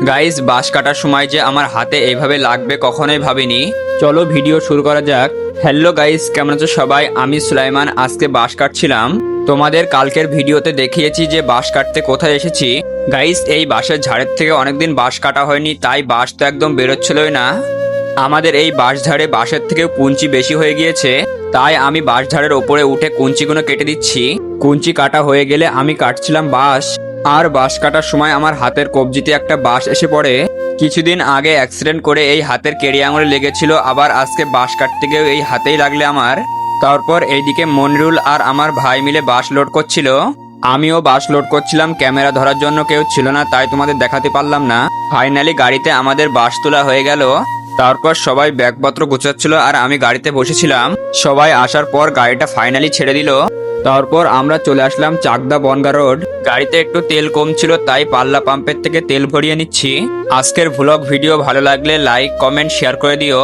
Guys, বাঁশ কাটার সময় যে আমার হাতে এইভাবে লাগবে কখনোই ভাবিনি। চলো ভিডিও শুরু করা যাক। হ্যালো গাইস, কেমন আছো সবাই? আমি সুলাইমান। আজকে বাঁশ কাটছিলাম। তোমাদের কালকের ভিডিওতে দেখিয়েছি যে বাঁশ কাটতে কোথায় এসেছি। গাইস, এই বাঁশের ঝাড়ের থেকে অনেকদিন বাঁশ কাটা হয়নি, তাই বাঁশ তো একদম বেরোচ্ছিলই না। আমাদের এই বাঁশ ঝাড়ে বাঁশের থেকেও কুঞ্চি বেশি হয়ে গিয়েছে, তাই আমি বাঁশ ঝাড়ের ওপরে উঠে কুঞ্চিগুলো কেটে দিচ্ছি। কুঞ্চি কাটা হয়ে গেলে আমি কাটছিলাম বাঁশ। আর বাঁশ কাটার সময় আমার হাতের কবজিতে একটা বাঁশ এসে পড়ে। কিছুদিন আগে অ্যাক্সিডেন্ট করে এই হাতের কেড়ি আঙুলে লেগেছিল, আবার আজকে বাঁশ কাটতে গিয়েও এই হাতেই লাগলে আমার। তারপর এইদিকে মনিরুল আর আমার ভাই মিলে বাঁশ লোড করছিল। আমিও বাঁশ লোড করছিলাম, ক্যামেরা ধরার জন্য কেউ ছিল না, তাই তোমাদের দেখাতে পারলাম না। ফাইনালি গাড়িতে আমাদের বাঁশ তোলা হয়ে গেল। তারপর সবাই ব্যাগপত্র গুছাচ্ছিল আর আমি গাড়িতে বসেছিলাম। সবাই আসার পর গাড়িটা ফাইনালি ছেড়ে দিল। তারপর আমরা চলে আসলাম চাকদা বনগা রোড। গাড়িতে একটু তেল কম ছিল, তাই পাল্লা পাম্পের থেকে তেল ভরিয়ে নিচ্ছি। আজকের ভ্লগ ভিডিও ভালো লাগলে লাইক, কমেন্ট, শেয়ার করে দিও।